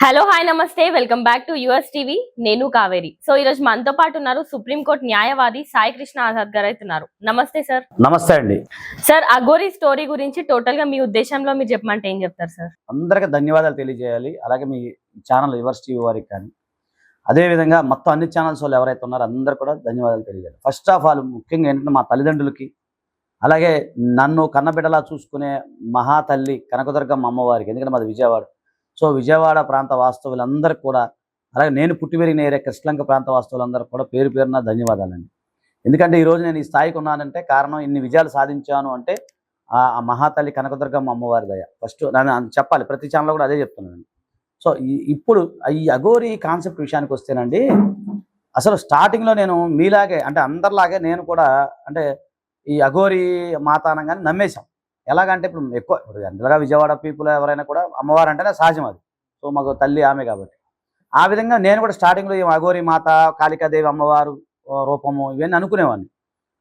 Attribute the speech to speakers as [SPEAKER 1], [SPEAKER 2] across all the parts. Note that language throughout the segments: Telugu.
[SPEAKER 1] హలో హాయ్ నమస్తే welcome back to US TV. నేను కావేరి. సో ఈ రోజు మనతో పాటు ఉన్నారు సుప్రీంకోర్టు న్యాయవాది సాయి కృష్ణ ఆజాద్ గారు అయితే ఉన్నారు. నమస్తే సార్.
[SPEAKER 2] నమస్తే అండి
[SPEAKER 1] సార్, అఘోరి స్టోరీ గురించి టోటల్ గా మీ ఉద్దేశంలో మీరు చెప్పమంటే ఏం చెప్తారు సార్?
[SPEAKER 2] అందరికీ ధన్యవాదాలు తెలియజేయాలి. అలాగే మీ ఛానల్ యువర్స్ టీవీ వారికి కానీ అదేవిధంగా మొత్తం అన్ని ఛానల్స్ వాళ్ళు ఎవరైతే ఉన్నారో అందరూ కూడా ధన్యవాదాలు తెలియజేయాలి. ఫస్ట్ ఆఫ్ ఆల్ ముఖ్యంగా ఏంటంటే మా తల్లిదండ్రులకి, అలాగే నన్ను కన్నబిడ్డలా చూసుకునే మహాతల్లి కనకదుర్గమ్మ అమ్మవారికి, ఎందుకంటే మాది విజయవాడ. సో విజయవాడ ప్రాంత వాస్తవులందరికీ కూడా, అలాగే నేను పుట్టి పెరిగిన ఏరియా కృష్ణలంక ప్రాంత వాస్తవులందరూ కూడా పేరు పేరున ధన్యవాదాలండి. ఎందుకంటే ఈరోజు నేను ఈ స్థాయికి ఉన్నానంటే కారణం ఇన్ని విజయాలు సాధించాను అంటే ఆ మహాతల్లి కనకదుర్గమ్మ అమ్మవారి దయ. ఫస్ట్ నేను చెప్పాలి, ప్రతి ఛానల్లో కూడా అదే చెప్తున్నాను. సో ఇప్పుడు ఈ అఘోరి కాన్సెప్ట్ విషయానికి వస్తేనండి, అసలు స్టార్టింగ్లో నేను మీలాగే అంటే అందరిలాగే నేను కూడా అంటే ఈ అఘోరి మాత అనగానే నమ్మేశాం. ఎలాగంటే ఇప్పుడు ఎక్కువ జనరల్గా విజయవాడ పీపుల్ ఎవరైనా కూడా అమ్మవారు అంటేనే సహజం అది. సో మాకు తల్లి ఆమె కాబట్టి ఆ విధంగా నేను కూడా స్టార్టింగ్లో ఈ అఘోరి మాత, కాళికాదేవి అమ్మవారు రూపము ఇవన్నీ అనుకునేవాడిని.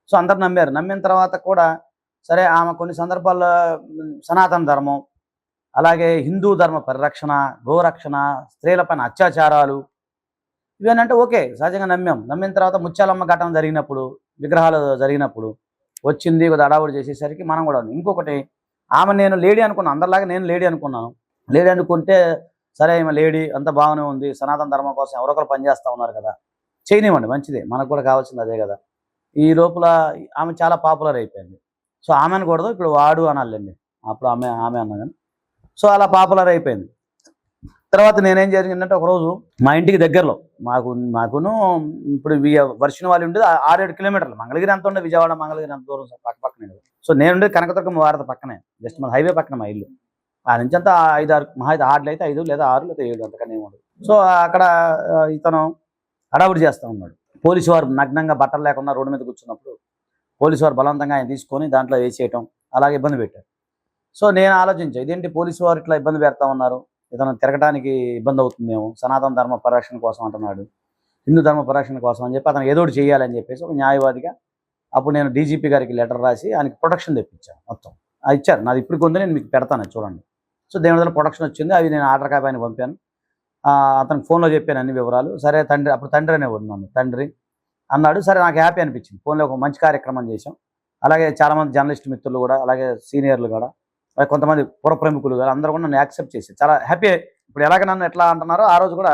[SPEAKER 2] సో అందరు నమ్మారు. నమ్మిన తర్వాత కూడా సరే ఆమె కొన్ని సందర్భాల్లో సనాతన ధర్మం, అలాగే హిందూ ధర్మ పరిరక్షణ, గోరక్షణ, స్త్రీలపైన అత్యాచారాలు ఇవన్నీ అంటే ఓకే సహజంగా నమ్మాం. నమ్మిన తర్వాత ముత్యాలమ్మ ఘటన జరిగినప్పుడు, విగ్రహాలు జరిగినప్పుడు వచ్చింది కొద్దిగా అడావుడు చేసేసరికి మనం కూడా ఇంకొకటి ఆమె నేను లేడీ అనుకున్నాను. అందరిలాగా నేను లేడీ అనుకున్నాను. లేడీ అనుకుంటే సరే ఈమె లేడీ అంత బాగానే ఉంది, సనాతన ధర్మం కోసం ఎవరొకరు పనిచేస్తూ ఉన్నారు కదా, చేయనివ్వండి మంచిదే, మనకు కూడా కావాల్సింది అదే కదా. ఈ లోపల ఆమె చాలా పాపులర్ అయిపోయింది. సో ఆమె అనకూడదు, ఇప్పుడు వాడు అనాలండి, అప్పుడు ఆమె ఆమె అన్నా కానీ. సో అలా పాపులర్ అయిపోయింది. తర్వాత నేనేం జరిగిందంటే ఒకరోజు మా ఇంటికి దగ్గరలో మాకును ఇప్పుడు వర్షం వాళ్ళు ఉండేది 6-7 కిలోమీటర్లు. మంగళగిరి ఎంత ఉండే, విజయవాడ మంగళగిరి ఎంత దూరం పక్కనే. సో నేను ఉండేది కనకదుర్గమ్మ వారధి పక్కనే, జస్ట్ మన హైవే పక్కన మా ఇల్లు. ఆ నుంచి అంతా 5-6 మహా హార్డ్లు అయితే 5 లేదా 6 లేదా 7 అంతకన్నా ఏమి ఉండదు. సో అక్కడ ఇతను హడావుడి చేస్తూ ఉన్నాడు. పోలీసు వారు నగ్నంగా బట్టలు లేకుండా రోడ్డు మీద కూర్చున్నప్పుడు పోలీసు వారు బలవంతంగా ఆయన తీసుకొని దాంట్లో వేసేయటం, అలాగే ఇబ్బంది పెట్టారు. సో నేను ఆలోచించాను, ఇదేంటి పోలీసు వారు ఇట్లా ఇబ్బంది పెడతా ఉన్నారు, ఇతను తిరగడానికి ఇబ్బంది అవుతుందేమో, సనాతన ధర్మ పరిరక్షణ కోసం అంటున్నాడు, హిందూ ధర్మ పరిరక్షణ కోసం అని చెప్పి అతను ఏదో ఒకటి చేయాలని చెప్పేసి ఒక న్యాయవాదిగా అప్పుడు నేను డీజీపీ గారికి లెటర్ రాసి ఆయనకి ప్రొటెక్షన్ తెప్పించాను. మొత్తం అది ఇచ్చారు, నాది ఇప్పుడు కొంత నేను మీకు పెడతాను చూడండి. సో దేవుడి వల్ల ప్రొటెక్షన్ వచ్చింది. అవి నేను ఆర్డర్ కాపీ ఆయన పంపాను. అతనికి ఫోన్లో చెప్పాను అన్ని వివరాలు. సరే తండ్రి, అప్పుడు తండ్రి అనే ఉన్నాను, తండ్రి అన్నాడు. సరే నాకు హ్యాపీ అనిపించింది, ఫోన్లో ఒక మంచి కార్యక్రమం చేశాం. అలాగే చాలామంది జర్నలిస్ట్ మిత్రులు కూడా, అలాగే సీనియర్లు కూడా, కొంతమంది పుర ప్రముఖులు కూడా అందరూ కూడా నన్ను యాక్సెప్ట్ చేశారు. చాలా హ్యాపీ. ఇప్పుడు ఎలాగ నన్ను ఎట్లా అంటున్నారో ఆ రోజు కూడా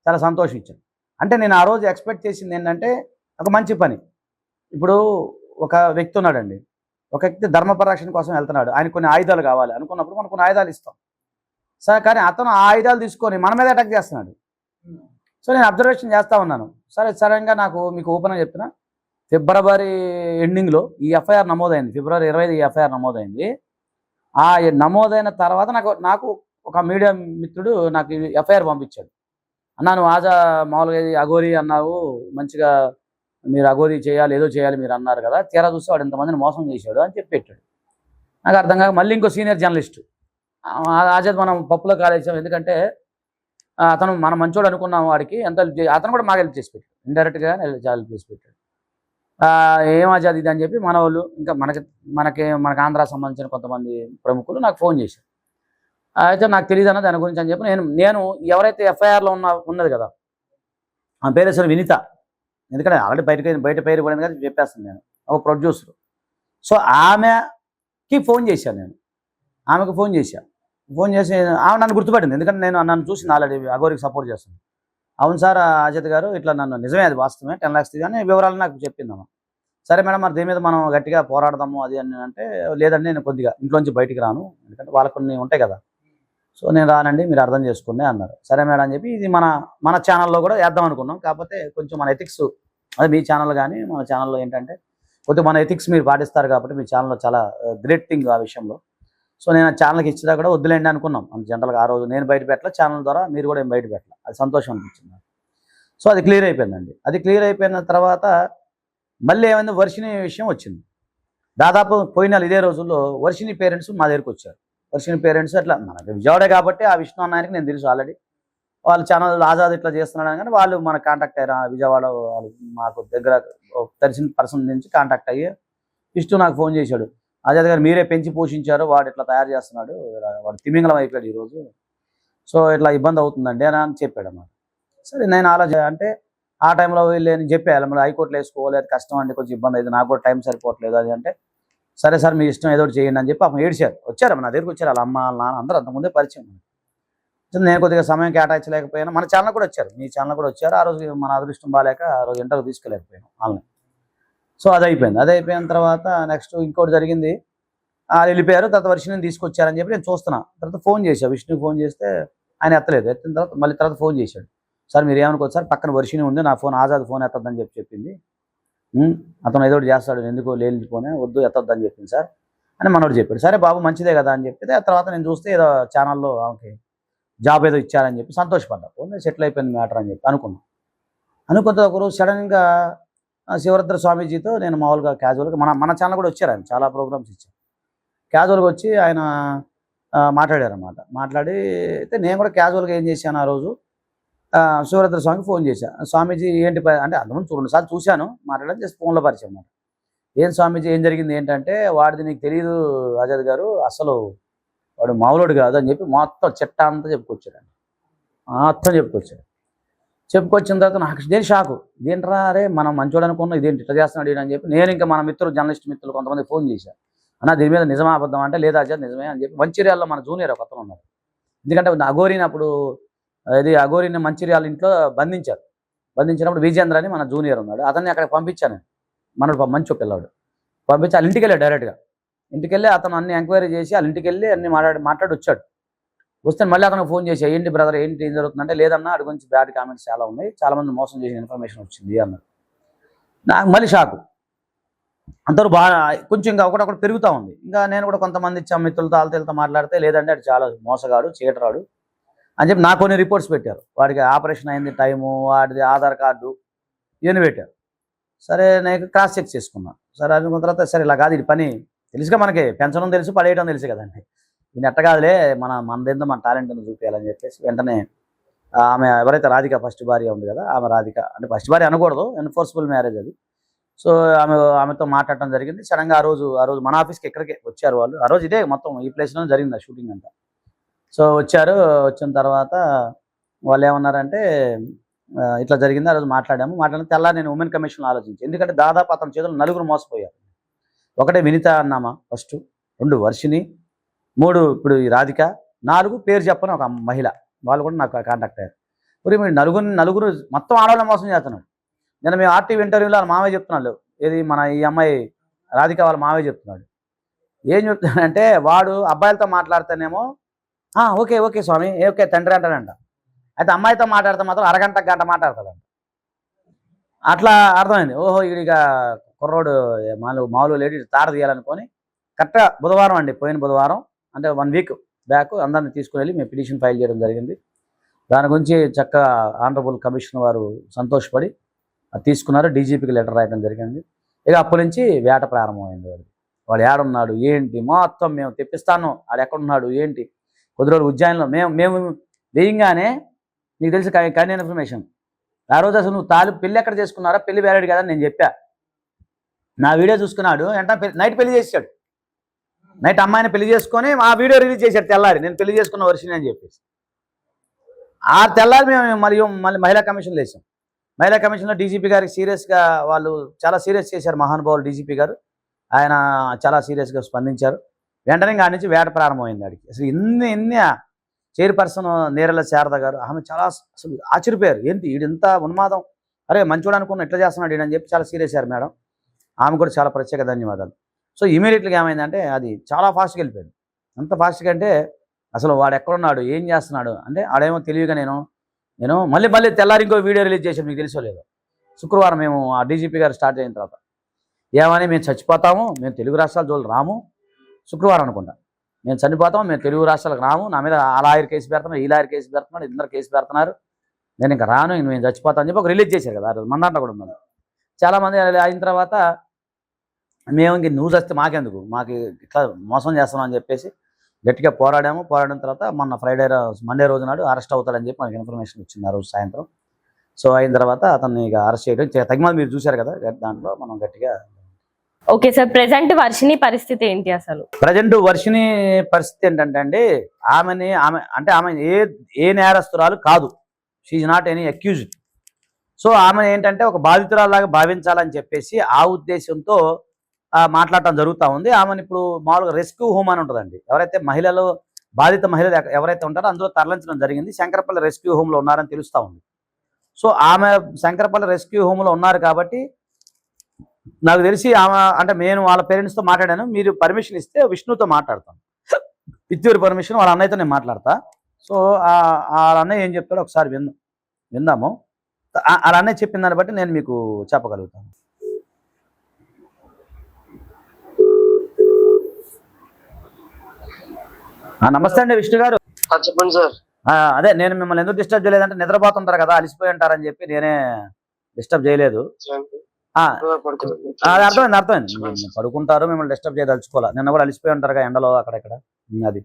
[SPEAKER 2] చాలా సంతోషించాను. అంటే నేను ఆ రోజు ఎక్స్పెక్ట్ చేసింది ఏంటంటే ఒక మంచి పని. ఇప్పుడు ఒక వ్యక్తి ఉన్నాడండి, ఒక వ్యక్తి ధర్మ పరిరక్షణ కోసం వెళ్తున్నాడు, ఆయనకు కొన్ని ఆయుధాలు కావాలి అనుకున్నప్పుడు మనం కొన్ని ఆయుధాలు ఇస్తాం. సరే, కానీ అతను ఆ ఆయుధాలు తీసుకొని మన మీద అటాక్ చేస్తున్నాడు. సో నేను అబ్జర్వేషన్ చేస్తూ ఉన్నాను. సరే సడన్గా నాకు మీకు ఓపెన్గా చెప్తున్నా, ఫిబ్రవరి ఎండింగ్లో ఈ ఎఫ్ఐఆర్ నమోదైంది. ఫిబ్రవరి 25 ఈ ఎఫ్ఐఆర్ నమోదైంది. ఆ నమోదైన తర్వాత నాకు ఒక మీడియా మిత్రుడు నాకు ఎఫ్ఐఆర్ పంపించాడు. అన్నా నువ్వు మామూలుగా అఘోరి అన్నావు, మంచిగా మీరు అఘోరి చేయాలి, ఏదో చేయాలి మీరు అన్నారు కదా, తీరా చూస్తే వాడు ఇంతమందిని మోసం చేశాడు అని చెప్పి పెట్టాడు. నాకు అర్థం కాక మళ్ళీ ఇంకో సీనియర్ జర్నలిస్ట్ ఆజాద్ మనం పప్పులో కాలేసాం, ఎందుకంటే అతను మనం మంచోడు అనుకున్నాం, వాడికి ఎంత అతను కూడా మాకు హెల్ప్ చేసి పెట్టాడు, ఇండైరెక్ట్గా హెల్ప్ చేసి పెట్టాడు. ఏం ఆజాద్ ఇది అని చెప్పి మన వాళ్ళు ఇంకా మనకి ఆంధ్ర సంబంధించిన కొంతమంది ప్రముఖులు నాకు ఫోన్ చేశారు. అయితే నాకు తెలియదు అన్న దాని గురించి అని చెప్పి నేను ఎవరైతే ఎఫ్ఐఆర్లో ఉన్నది కదా, ఆ పేరేశ్వర వినిత, ఎందుకంటే ఆల్రెడీ బయట పేరు పడింది కదా చెప్పేస్తాను, నేను ఒక ప్రొడ్యూసర్. సో ఆమెకి ఫోన్ చేశాను, నేను ఆమెకు ఫోన్ చేసి ఆమె నన్ను గుర్తుపట్టింది, ఎందుకంటే నన్ను చూసింది ఆల్రెడీ అఘోరికి సపోర్ట్ చేస్తాను. అవును సార్ అజిత్ గారు ఇట్లా నన్ను, నిజమే అది వాస్తవమే, 10 lakhs కానీ వివరాలు నాకు చెప్పిందమ్మా. సరే మేడం, మరి దీని మీద మనం గట్టిగా పోరాడదాము అది అని అంటే, లేదండి నేను కొద్దిగా ఇంట్లోంచి బయటికి రాను, ఎందుకంటే వాళ్ళకు కొన్ని ఉంటాయి కదా, సో నేను రానండి, మీరు అర్థం చేసుకోండి అన్నారు. సరే మేడం అని చెప్పి ఇది మన ఛానల్లో కూడా వేద్దాం అనుకున్నాం. కాకపోతే కొంచెం మన ఎథిక్స్, అదే మీ ఛానల్ కానీ మన ఛానల్లో ఏంటంటే కొద్దిగా మన ఎథిక్స్ మీరు పాటిస్తారు కాబట్టి మీ ఛానల్లో చాలా గ్రేట్ థింగ్ ఆ విషయంలో. సో నేను ఆ ఛానల్కి ఇచ్చినా కూడా వద్దులేండి అనుకున్నాం. అంత జనరల్గా ఆ రోజు నేను బయట పెట్టాల, ఛానల్ ద్వారా మీరు కూడా ఏం బయట పెట్టాల, అది సంతోషం అనిపించింది. సో అది క్లియర్ అయిపోయిందండి. అది క్లియర్ అయిపోయిన తర్వాత మళ్ళీ ఏమైంది, వర్షిణి విషయం వచ్చింది. దాదాపు పోయిన ఇదే రోజుల్లో వర్షిణి పేరెంట్స్ మా దగ్గరికి వచ్చారు. వర్షిణి పేరెంట్స్ అట్లా మనకి విజయవాడే కాబట్టి ఆ విష్ణు అన్నాయనికి నేను తెలుసు ఆల్రెడీ, వాళ్ళ ఛానల్ ఆజాద్ ఇట్లా చేస్తున్నాడు కానీ వాళ్ళు మనకు కాంటాక్ట్ అయ్యారు. విజయవాడ వాళ్ళు మాకు దగ్గర తెలిసిన పర్సన్ నుంచి కాంటాక్ట్ అయ్యి విష్ణు నాకు ఫోన్ చేశాడు, ఆజాద్ గారు మీరే పెంచి పోషించారు, వాడు ఇట్లా తయారు చేస్తున్నాడు, వాడు తిమింగలం అయిపోయాడు ఈరోజు, సో ఇట్లా ఇబ్బంది అవుతుందండి అని చెప్పాడు అన్నమాట. సరే నేను అంటే ఆ టైంలో వీళ్ళు నేను చెప్పాను మరి హైకోర్టులో వేసుకోవాలి, అది కష్టం అండి, కొంచెం ఇబ్బంది అయితే నాకు కూడా టైం సరిపోవట్లేదు అది అంటే, సరే సార్ మీ ఇష్టం ఏదో ఒకటి చేయండి అని చెప్పి అప్పుడు ఏడ్చారు. వచ్చారు నా దగ్గరికి వచ్చారు, వాళ్ళ అమ్మ వాళ్ళ నాన్న అందరూ అంతకుముందే పరిచయం. నేను కొద్దిగా సమయం కేటాయించలేకపోయినా మన ఛానల్ కూడా వచ్చారు, మీ ఛానల్ కూడా వచ్చారు. ఆ రోజు మన అదృష్టం బాగాలేక ఆ రోజు ఇంటర్వ్యూ తీసుకెళ్ళలేకపోయాను వాళ్ళని. సో అది అయిపోయిన తర్వాత నెక్స్ట్ ఇంకోటి జరిగింది. వాళ్ళు వెళ్ళిపోయారు. తర్వాత వర్షిని తీసుకొచ్చారని చెప్పి నేను చూస్తున్నా. తర్వాత ఫోన్ చేశాను, విష్ణుకి ఫోన్ చేస్తే ఆయన ఎత్తలేదు. ఎత్తిన తర్వాత మళ్ళీ తర్వాత ఫోన్ చేశాడు. సార్ మీరు ఏమనుకోవచ్చు సార్, పక్కన వర్షిని ఉంది, నా ఫోన్ ఆజాద్ ఫోన్ ఎత్తద్దని చెప్పింది, అతను ఏదో ఒకటి చేస్తాడు, ఎందుకో లేని ఫోనే వద్దు ఎత్తద్దని చెప్పింది సార్ అని మనోడు చెప్పాడు. సరే బాబు మంచిదే కదా అని చెప్పి ఆ తర్వాత నేను చూస్తే ఏదో ఛానల్లో ఆమెకి జాబ్ ఏదో ఇచ్చారని చెప్పి సంతోషపడ్డా. ఫోన్ సెటిల్ అయిపోయింది మ్యాటర్ అని చెప్పి అనుకున్నాను. అనుకుంటే ఒకరోజు సడన్గా శివరుద్ర స్వామీజీతో నేను మామూలుగా క్యాజువల్గా మన ఛానల్ కూడా వచ్చారు, ఆయన చాలా ప్రోగ్రామ్స్ ఇచ్చారు. క్యాజువల్గా వచ్చి ఆయన మాట్లాడారన్నమాట. మాట్లాడి అయితే నేను కూడా క్యాజువల్గా ఏం చేశాను, ఆ రోజు శివరుద్ర స్వామికి ఫోన్ చేశాను. స్వామీజీ ఏంటి అంటే అంతకుముందు 2 సార్లు చూశాను, మాట్లాడాను, జస్ట్ ఫోన్లో పరిచయం అన్నమాట. ఏం స్వామీజీ ఏం జరిగింది ఏంటంటే, వాడిది నీకు తెలియదు ఆజాద్ గారు, అసలు వాడు మామూలుడు కాదు అని చెప్పి మొత్తం చిట్టా అంతా చెప్పుకొచ్చాడండి. మొత్తం చెప్పుకొచ్చిన తర్వాత నాకు ఇదేం షాకు, ఇదేంట్రా అరే మనం మంచోడు అనుకున్నాం, ఇదేంటి ఇట్లా చేస్తున్నాడు అని చెప్పి నేను ఇంకా మన మిత్రులు జర్నలిస్ట్ మిత్రులు కొంతమంది ఫోన్ చేశాను. అన్న దీని మీద నిజమా అబద్ధం అంటే, లేదా ఆజాద్ నిజమే అని చెప్పి. మంచిర్యాలలో మన జూనియర్ ఒక అతను ఉన్నారు, ఎందుకంటే అఘోరిని అప్పుడు అఘోరిని మంచిర్యాల ఇంట్లో బంధించినప్పుడు విజేంద్ర అని మన జూనియర్ ఉన్నాడు, అతన్ని అక్కడికి పంపించాను. మనడు మంచి పిల్లవాడు పంపించి వాళ్ళ ఇంటికి వెళ్ళాడు. డైరెక్ట్గా ఇంటికి వెళ్ళి అతను అన్ని ఎంక్వైరీ చేసి వాళ్ళ ఇంటికి వెళ్ళి అన్ని మాట్లాడి వచ్చాడు. వస్తే మళ్ళీ అతను ఫోన్ చేసి ఏంటి బ్రదర్ ఏంటి ఏం జరుగుతుందంటే, లేదన్నా అటు గురించి బ్యాడ్ కామెంట్స్ చాలా ఉన్నాయి, చాలా మంది మోసం చేసిన ఇన్ఫర్మేషన్ వచ్చింది అన్నాడు. నాకు మళ్ళీ షాకు. అందరూ బాగా కొంచెం ఇంకా ఒకటొకటి పెరుగుతూ ఉంది. ఇంకా నేను కూడా కొంతమంది మిత్రులతో వాళ్ళతో మాట్లాడితే, లేదంటే అది చాలా మోసగాడు చీటరాడు అని చెప్పి నాకు కొన్ని రిపోర్ట్స్ పెట్టారు. వాడికి ఆపరేషన్ అయింది టైము, వాడిది ఆధార్ కార్డు ఇవన్నీ పెట్టారు. సరే నేను క్రాస్ చెక్ చేసుకున్నాను. సరే అనుకున్న తర్వాత సరే ఇలా కాదు, ఇది పని తెలుసుగా, మనకి పెంచడం తెలుసు పడేయడం తెలుసు కదండి, ఇది ఎట్ట కాదులే, మనదేందో మన టాలెంట్ చూపించాలని చెప్పేసి వెంటనే ఆమె ఎవరైతే రాధిక ఫస్ట్ భార్య ఉంది కదా, ఆమె రాధిక అంటే ఫస్ట్ భార్య అనకూడదు, ఎన్ఫోర్స్బుల్ మ్యారేజ్ అది. సో ఆమెతో మాట్లాడటం జరిగింది. సడన్గా ఆ రోజు మన ఆఫీస్కి ఇక్కడికే వచ్చారు వాళ్ళు. ఆ రోజు ఇదే మొత్తం ఈ ప్లేస్లోనే జరిగింది ఆ షూటింగ్ అంతా. సో వచ్చిన తర్వాత వాళ్ళు ఏమన్నారంటే, ఇట్లా జరిగింది, ఆ రోజు మాట్లాడిన తెల్లారి నేను ఉమెన్ కమిషన్ ఆలోచించి, ఎందుకంటే దాదాపు అతని చేతులు 4 మోసపోయారు. 1 వినిత అన్నామా ఫస్ట్, 2 వర్షిని, 3 ఇప్పుడు ఈ రాధిక, 4 పేరు చెప్పని ఒక మహిళ, వాళ్ళు కూడా నాకు కాంటాక్ట్ అయ్యారు. మరి మీరు నలుగురు మొత్తం ఆడవాళ్ళని మోసం చేస్తున్నాడు. నేను మేము ఆర్టీవీ ఇంటర్వ్యూలో వాళ్ళ మావే చెప్తున్నాడు, ఏది మన ఈ అమ్మాయి రాధిక వాళ్ళ మావే చెప్తున్నాడు. ఏం చెప్తున్నాడంటే, వాడు అబ్బాయిలతో మాట్లాడితేనేమో ఓకే ఓకే స్వామి ఓకే తండ్రి అంటాడంట, అయితే అమ్మాయితో మాట్లాడితే మాత్రం గంట మాట్లాడతాడంట. అట్లా అర్థమైంది. ఓహో ఇక కుర్రోడు మామూలు లేడీ తాడ తీయాలనుకొని కరెక్ట్గా బుధవారం అండి, పోయిన బుధవారం అంటే 1 వీక్ బ్యాక్ అందరిని తీసుకుని వెళ్ళి మేము పిటిషన్ ఫైల్ చేయడం జరిగింది. దాని గురించి చక్కగా ఆనరబుల్ కమిషనర్ వారు సంతోషపడి అది తీసుకున్నారు, డీజీపీకి లెటర్ రాయడం జరిగింది. ఇక అప్పటి నుంచి వేట ప్రారంభమైంది. వాడు ఏడున్నాడు ఏంటి మొత్తం మేము తెప్పిస్తాను, ఆడు ఎక్కడున్నాడు ఏంటి. కొద్ది రోజులు ఉజ్జాయిన్లో మేము వేయంగానే నీకు తెలిసి కానీ ఇన్ఫర్మేషన్, ఆ రోజు అసలు నువ్వు పెళ్ళి ఎక్కడ చేసుకున్నారా, పెళ్లి వేరాడు కదా నేను చెప్పా. నా వీడియో చూసుకున్నాడు, నైట్ పెళ్లి చేశాడు, నైట్ అమ్మాయిని పెళ్లి చేసుకొని ఆ వీడియో రిలీజ్ చేశాడు తెల్లారి, నేను పెళ్లి చేసుకున్న వర్షిని అని చెప్పేసి. ఆ తెల్లారి మేము మళ్ళీ మహిళా కమిషన్లో వేసాం. మహిళా కమిషన్లో డీజీపీ గారికి సీరియస్గా వాళ్ళు చాలా సీరియస్ చేశారు, మహానుభావులు డీజీపీ గారు, ఆయన చాలా సీరియస్గా స్పందించారు. వెంటనే ఆడి నుంచి వేట ప్రారంభమైంది. ఆడికి అసలు ఎన్ని చైర్పర్సన్ నేరెల శారద గారు, ఆమె చాలా అసలు ఆశ్చర్యపోయారు, ఏంటి వీడింత ఉన్మాదం, అరే మంచోడు అనుకున్న ఎట్లా చేస్తున్నాడు ఈడని చెప్పి చాలా సీరియస్ అయ్యారు మేడం. ఆమె కూడా చాలా ప్రత్యేక ధన్యవాదాలు. సో ఇమీడియట్గా ఏమైందంటే అది చాలా ఫాస్ట్గా వెళ్ళిపోయింది. అంత ఫాస్ట్గా అంటే అసలు వాడు ఎక్కడున్నాడు ఏం చేస్తున్నాడు అంటే, ఆడేమో తెలివిగా నేను మళ్ళీ తెల్లారి ఇంకో వీడియో రిలీజ్ చేసాం, మీకు తెలుసో లేదో. శుక్రవారం మేము ఆ డీజీపీ గారు స్టార్ట్ అయిన తర్వాత ఏమని, మేము చచ్చిపోతాము, మేము తెలుగు రాష్ట్రాల జోలు రాము, శుక్రవారం అనుకుంటా, మేము చనిపోతాం, మేము తెలుగు రాష్ట్రాలకు రాము, నా మీద ఆ లాయర్ కేసు పెడుతున్నాడు, ఈ లాయర్ కేసు పెడుతున్నాడు, ఇద్దరు కేసు పెడుతున్నారు, నేను ఇంకా రాను, మేము చచ్చిపోతాను అని చెప్పి ఒక రిలీజ్ చేశారు కదా. ఆ రోజు మన దాంట్లో కూడా ఉంది. చాలామంది అయిన తర్వాత మేము ఇంక న్యూస్ వస్తే మాకెందుకు, మాకు ఇట్లా మోసం చేస్తున్నాం అని చెప్పేసి గట్టిగా పోరాడిన తర్వాత మొన్న మండే రోజు నాడు అరెస్ట్ అవుతాడని చెప్పి మనకి ఇన్ఫర్మేషన్ వచ్చింది ఆ రోజు సాయంత్రం. సో అయిన తర్వాత అతన్ని ఇక అరెస్ట్ చేయడం తగిన మీరు చూశారు కదా, దాంట్లో మనం గట్టిగా
[SPEAKER 1] ఓకే సార్, ప్రెసెంట్ వర్షిని పరిస్థితి ఏంటి అసలు?
[SPEAKER 2] ప్రజెంట్ వర్షిని పరిస్థితి ఏంటంటే అండి, ఆమె ఏ నేరస్తురాలు కాదు. She not any accused. So ఆమె ఏంటంటే ఒక బాధితురాలాగా భావించాలని చెప్పేసి ఆ ఉద్దేశంతో మాట్లాడటం జరుగుతూ ఉంది. ఆమెను ఇప్పుడు మామూలుగా రెస్క్యూ హోమ్ అని ఉంటుందండి. ఎవరైతే బాధిత మహిళలు ఎవరైతే ఉంటారో అందులో తరలించడం జరిగింది. శంకరపల్లి రెస్క్యూ హోమ్లో ఉన్నారని తెలుస్తూ ఉంది. సో ఆమె శంకరపల్లి రెస్క్యూ హోమ్లో ఉన్నారు కాబట్టి నాకు తెలిసి నేను వాళ్ళ పేరెంట్స్తో మాట్లాడాను. మీరు పర్మిషన్ ఇస్తే విష్ణుతో మాట్లాడతాను. విత్ యువర్ పర్మిషన్ వాళ్ళ అన్నయ్యతో నేను మాట్లాడతా. సో వాళ్ళ అన్నయ్య ఏం చెప్తాడో ఒకసారి విందాము. వాళ్ళ అన్నయ్య చెప్పిన దాన్ని బట్టి నేను మీకు చెప్పగలుగుతాను. నమస్తే అండి విష్ణు గారు.
[SPEAKER 3] చెప్పండి సార్.
[SPEAKER 2] అదే నేను మిమ్మల్ని ఎందుకు డిస్టర్బ్ చేయలేదంటే నిద్రపోతుంటారు కదా, అలసిపోయి ఉంటారని చెప్పి నేనే డిస్టర్బ్ చేయలేదు. అది అర్థమైంది. పడుకుంటారు, మిమ్మల్ని డిస్టర్బ్ చేయదలుచుకోవాలి. నిన్న కూడా అలిసిపోయి ఉంటారు కదా ఎండలో అక్కడెక్కడ. అది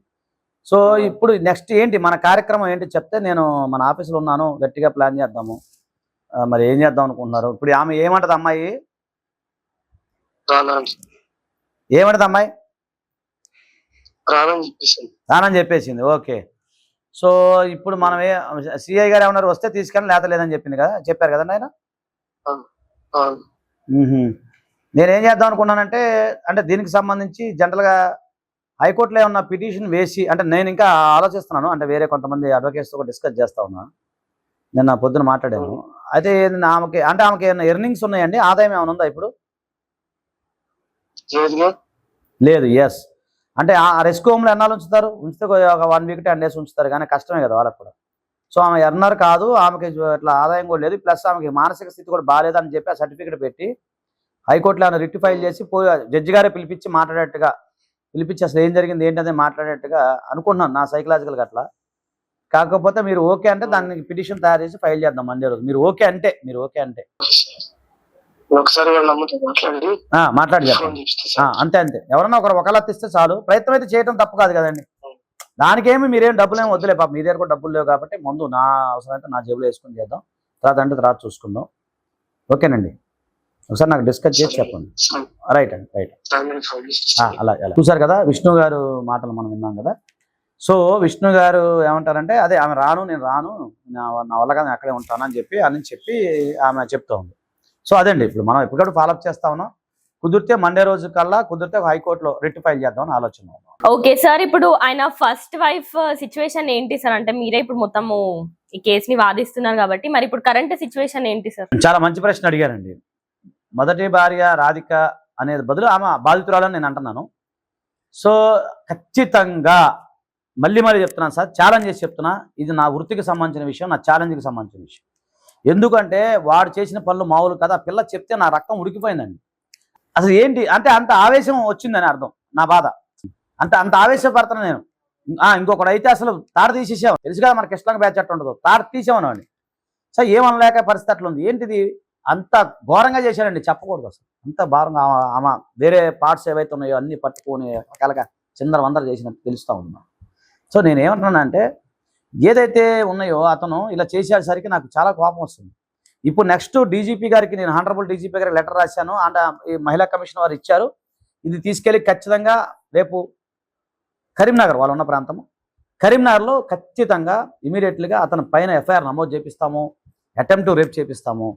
[SPEAKER 2] సో ఇప్పుడు నెక్స్ట్ ఏంటి మన కార్యక్రమం ఏంటి చెప్తే నేను మన ఆఫీసులో ఉన్నాను, గట్టిగా ప్లాన్ చేద్దాము. మరి ఏం చేద్దాం అనుకుంటున్నారు? ఇప్పుడు ఆమె ఏమంటది అమ్మాయి? ఏమంటది రానని చెప్పేసింది. ఓకే. సో ఇప్పుడు మనం సిఐ గారు ఏమన్నారు, వస్తే తీసుకెళ్ళి లేదని చెప్పారు కదండి ఆయన. నేనేం చేద్దాం అనుకున్నానంటే దీనికి సంబంధించి జనరల్గా హైకోర్టులో ఏమన్నా పిటిషన్ వేసి నేను ఇంకా ఆలోచిస్తున్నాను. వేరే కొంతమంది అడ్వకేట్స్తో డిస్కస్ చేస్తా ఉన్నాను. నిన్న పొద్దున మాట్లాడాను. అయితే ఆమెకి ఏమైనా ఎర్నింగ్స్ ఉన్నాయండి? ఆదాయం ఏమైనా ఉందా ఇప్పుడు? లేదు. ఎస్. ఆ రెస్క్యూ హోమ్లో ఎన్నాళ్ళు ఉంచితే ఒక 1 వీక్ 10 days ఉంచుతారు, కానీ కష్టమే కదా వాళ్ళకు కూడా. సో ఆమె ఎర్నర్ కాదు, ఆమెకి ఇట్లా ఆదాయం కూడా లేదు, ప్లస్ ఆమెకి మానసిక స్థితి కూడా బాగాలేదని చెప్పి ఆ సర్టిఫికేట్ పెట్టి హైకోర్టులో ఆమె రిట్ ఫైల్ చేసి జడ్జి గారే పిలిపించి అసలు ఏం జరిగింది ఏంటనే మాట్లాడేట్టుగా అనుకుంటున్నాను నా సైకలాజికల్గా అట్లా. కాకపోతే మీరు ఓకే అంటే దానికి పిటిషన్ తయారు చేసి ఫైల్ చేద్దాం మండే రోజు. మీరు ఓకే అంటే మాట్లాడి చెప్పండి. అంతే. ఎవరన్నా ఒకళ్ళు ఇస్తే చాలు. ప్రయత్నం అయితే చేయడం తప్పు కాదు కదండి. దానికేమి మీరేం డబ్బులేమి వద్దులే పాప, మీ దగ్గర కూడా డబ్బులు లేవు కాబట్టి ముందు నా అవసరమైతే నా జేబులో వేసుకుని చేద్దాం, తర్వాత చూసుకుందాం. ఓకేనండి, ఒకసారి నాకు డిస్కస్ చేసి చెప్పండి. రైట్ అలా చూసారు కదా విష్ణు గారు మాటలు మనం విన్నాం కదా. సో విష్ణు గారు ఏమంటారంటే ఆమె నేను రాను, నా వల్ల కదా అక్కడే ఉంటాను అని చెప్పి ఆమె చెప్తా ఉంది. సో అదండి ఇప్పుడు మనం ఎప్పటికప్పుడు ఫాలోఅప్ చేస్తా ఉన్నాం. కుదిరితే మండే రోజు కల్లా కుదిరితే హైకోర్టులో రిట్ ఫైల్ చేద్దాం ఆలోచన.
[SPEAKER 1] ఓకే సార్, ఇప్పుడు ఆయన ఫస్ట్ వైఫ్ సిచ్యువేషన్ ఏంటి సార్? మీరే ఇప్పుడు మొత్తము ఈ కేసుని వాదిస్తున్నారు కాబట్టి మరి ఇప్పుడు కరెంట్ సిచ్యువేషన్ ఏంటి సార్? చాలా
[SPEAKER 2] మంచి ప్రశ్న అడిగారండి. మొదటి భార్య రాధిక అనేది బదులు ఆమె బాధితురాలని నేను అంటున్నాను. సో ఖచ్చితంగా మళ్ళీ చెప్తున్నాను సార్, ఛాలెంజ్ చేసి చెప్తున్నా, ఇది నా వృత్తికి సంబంధించిన విషయం, నా ఛాలెంజ్కి సంబంధించిన విషయం. ఎందుకంటే వాడు చేసిన పనులు మామూలు కదా. పిల్ల చెప్తే నా రక్తం ఉడికిపోయిందండి. అసలు ఏంటి అంత ఆవేశం వచ్చిందని అర్థం. నా బాధ అంత ఆవేశపడుతున్నా నేను. ఇంకొకటి అయితే అసలు తాడు తీసేసాం, తెలుసు కదా మనకి ఇష్టంగా బ్యాచ్ అట్టు ఉండదు, తాడు తీసామని. సో ఏమనలేక పరిస్థితి అట్లా ఉంది. ఏంటిది అంత ఘోరంగా చేశాడండి, చెప్పకూడదు అసలు. అంత భారంగా ఆమె వేరే పార్ట్స్ ఏవైతే ఉన్నాయో అన్ని పట్టుకొని రకాలుగా చిందర చేసినట్టు తెలుస్తూ ఉంది. సో నేనేమంటున్నానంటే ఏదైతే ఉన్నాయో అతను ఇలా చేసేసరికి నాకు చాలా కోపం వస్తుంది. ఇప్పుడు నెక్స్ట్ డీజీపీ గారికి నేను హానరబుల్ డీజీపీ గారికి లెటర్ రాశాను. ఈ మహిళా కమిషన్ వారు ఇచ్చారు. ఇది తీసుకెళ్ళి ఖచ్చితంగా రేపు కరీంనగర్ వాళ్ళు ఉన్న ప్రాంతము కరీంనగర్లో ఖచ్చితంగా ఇమీడియట్లీగా అతని పైన ఎఫ్ఐఆర్ నమోదు చేపిస్తాము, అటెంప్ట్ రేప్ చేపిస్తాము.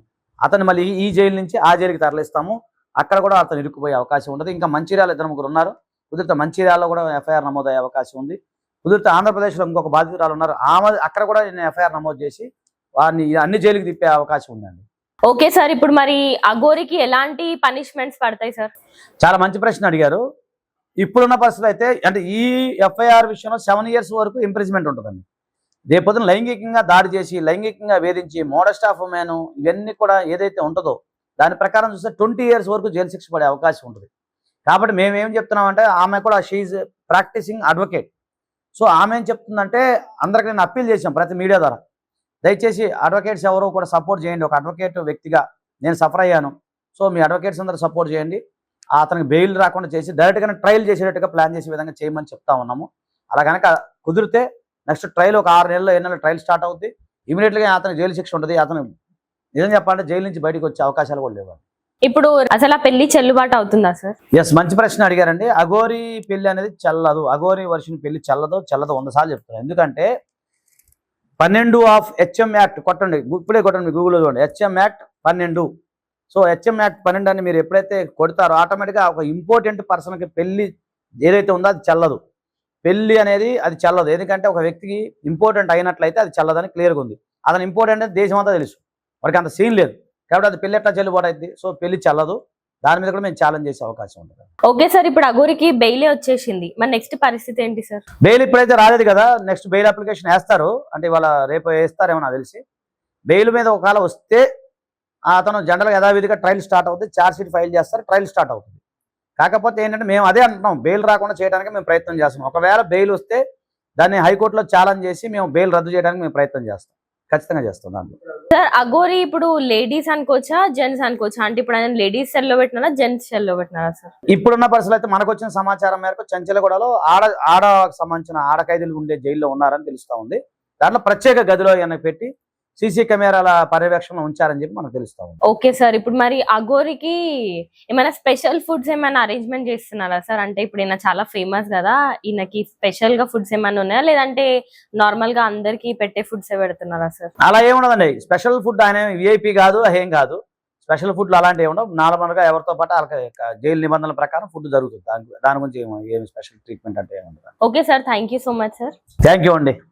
[SPEAKER 2] అతను మళ్ళీ ఈ జైలు నుంచి ఆ జైలుకి తరలిస్తాము. అక్కడ కూడా అతను ఇరుక్కుపోయే అవకాశం ఉండదు. ఇంకా మంచిర్యాల 2-3 ఉన్నారు. కుదిరితే మంచిర్యాలలో కూడా ఎఫ్ఐఆర్ నమోదు అయ్యే అవకాశం ఉంది. కుదిరితే ఆంధ్రప్రదేశ్లో ఇంకొక బాధితురాలు ఉన్నారు, అక్కడ కూడా నేను ఎఫ్ఐఆర్ నమోదు చేసి వారిని అన్ని జైలుకి తిప్పే అవకాశం ఉందండి.
[SPEAKER 1] ఓకే సార్, ఇప్పుడు మరి అఘోరికి ఎలాంటి పనిష్మెంట్స్ పడతాయి సార్?
[SPEAKER 2] చాలా మంచి ప్రశ్న అడిగారు. ఇప్పుడున్న పరిస్థితులు అయితే ఈ ఎఫ్ఐఆర్ విషయంలో 7 years వరకు ఇంప్రిజ్మెంట్ ఉంటుందండి. రేపొద్దున లైంగికంగా దాడి చేసి, లైంగికంగా వేధించి, మోడెస్ట్ ఆఫ్ ఉమెన్ ఇవన్నీ కూడా ఏదైతే ఉంటుందో దాని ప్రకారం చూస్తే 20 years వరకు జైలు శిక్ష పడే అవకాశం ఉంటుంది. కాబట్టి మేమేం చెప్తున్నామంటే ఆమె కూడా షీఈ్ ప్రాక్టీసింగ్ అడ్వకేట్. సో ఆమె ఏం చెప్తుందంటే అందరికి నేను అప్పీల్ చేశాం ప్రతి మీడియా ద్వారా, దయచేసి అడ్వకేట్స్ ఎవరో కూడా సపోర్ట్ చేయండి. ఒక అడ్వకేట్ వ్యక్తిగా నేను సఫర్ అయ్యాను. సో మీ అడ్వకేట్స్ అందరూ సపోర్ట్ చేయండి. అతనికి బెయిల్ రాకుండా చేసి డైరెక్ట్గానే ట్రయల్ చేసేటట్టుగా ప్లాన్ చేసే విధంగా చేయమని చెప్తా ఉన్నాము. అలా కనుక కుదిరితే నెక్స్ట్ ట్రయల్ ఒక 6 నెలల్లో 7 నెలల ట్రయల్ స్టార్ట్ అవుద్ది. ఇమీడియట్గా అతనికి జైలు శిక్ష ఉంటుంది. అతను నిజం చెప్పాలంటే జైలు నుంచి బయటకు వచ్చే అవకాశాలు కూడా లేవు.
[SPEAKER 1] ఇప్పుడు అసలు ఆ పెళ్లి చెల్లుబాటు అవుతుందా సార్?
[SPEAKER 2] ఎస్, మంచి ప్రశ్న అడిగారండి. అఘోరి పెళ్లి అనేది చెల్లదు. అఘోరి వర్షన్ పెళ్లి చెల్లదు 100 సార్లు చెప్తాను. ఎందుకంటే 12 ఆఫ్ హెచ్ఎం యాక్ట్ కొట్టండి, ఇప్పుడే కొట్టండి గూగుల్లో చూడండి, HM act 12. So HM act 12 అని మీరు ఎప్పుడైతే కొడతారో ఆటోమేటిక్గా ఒక ఇంపార్టెంట్ పర్సన్కి పెళ్లి ఏదైతే ఉందో అది చెల్లదు. పెళ్లి అనేది అది చెల్లదు. ఎందుకంటే ఒక వ్యక్తికి ఇంపార్టెంట్ అయినట్లయితే అది చెల్లదని క్లియర్గా ఉంది. అతను ఇంపార్టెంట్ అని దేశం అంతా తెలుసు, వారికి అంత సీన్ లేదు కాబట్టి అది పెళ్లి ఎట్లా చెల్లుబాటు అయింది. సో పెళ్లి చెల్లదు. దాని మీద కూడా మేము ఛాలెంజ్ చేసే అవకాశం ఉంటుంది.
[SPEAKER 1] ఓకే సార్, ఇప్పుడు అఘోరికి బెయిలే వచ్చేసింది, మరి నెక్స్ట్ పరిస్థితి ఏంటి సార్?
[SPEAKER 2] బెయిల్ ఇప్పుడైతే రాలేదు కదా, నెక్స్ట్ బెయిల్ అప్లికేషన్ వేస్తారు, అంటే ఇవాళ రేపు వేస్తారేమో నాకు తెలిసి. బెయిల్ మీద ఒకవేళ వస్తే అతను జనరల్గా యథావిధిగా ట్రయల్ స్టార్ట్ అవుతుంది, ఛార్జ్ షీట్ ఫైల్ చేస్తారు, ట్రయల్ స్టార్ట్ అవుతుంది. కాకపోతే ఏంటంటే మేము అదే అంటున్నాం, బెయిల్ రాకుండా చేయడానికి మేము ప్రయత్నం చేస్తాం. ఒకవేళ బెయిల్ వస్తే దాన్ని హైకోర్టులో ఛాలెంజ్ చేసి మేము బెయిల్ రద్దు చేయడానికి మేము ప్రయత్నం చేస్తాం, ఖచ్చితంగా చేస్తాం. దాంట్లో
[SPEAKER 1] సార్ అఘోరి ఇప్పుడు లేడీస్ అనుకోవచ్చా జెంట్స్ అనుకోవచ్చా? అంటే ఇప్పుడు ఆయన లేడీస్ సెల్ లో పెట్టినారా జెంట్స్ సెల్ లో పెట్టినారా సార్?
[SPEAKER 2] ఇప్పుడున్న పరిస్థితులు అయితే మనకు వచ్చిన సమాచారం మేరకు చెంచలగూడలో ఆడకు సంబంధించిన ఆడ ఖైదీలు ఉండే జైల్లో ఉన్నారని తెలుస్తా ఉంది. దాంట్లో ప్రత్యేక గదిలో ఏమైనా పెట్టి సీసీ కెమెరాల పర్యవేక్షణ ఉంచారని చెప్పి మనకు తెలుస్తా ఉంది.
[SPEAKER 1] ఓకే సార్, ఇప్పుడు మరి అఘోరికి ఏమైనా స్పెషల్ ఫుడ్స్ ఏమైనా అరేంజ్మెంట్ చేస్తున్నారా సార్? అంటే ఇప్పుడు ఈయన చాలా ఫేమస్ కదా, ఈయనకి స్పెషల్ గా ఫుడ్స్ ఏమైనా ఉన్నాయా, లేదంటే నార్మల్ గా అందరికి పెట్టే ఫుడ్స్ పెడుతున్నారా సార్?
[SPEAKER 2] అలా ఏముండదండి, స్పెషల్ ఫుడ్ ఆయన విఐపి కాదు, ఏం కాదు. స్పెషల్ ఫుడ్లు అలాంటివి ఏముండవు. నార్మల్గా ఎవరితో పాటు వాళ్ళకి జైలు నిబంధనల ప్రకారం ఫుడ్ జరుగుతుంది. దాని గురించి ఏమి స్పెషల్ ట్రీట్మెంట్ అంటే ఏముండదు.
[SPEAKER 1] Okay sir, thank you so much sir.
[SPEAKER 2] Thank you అండి.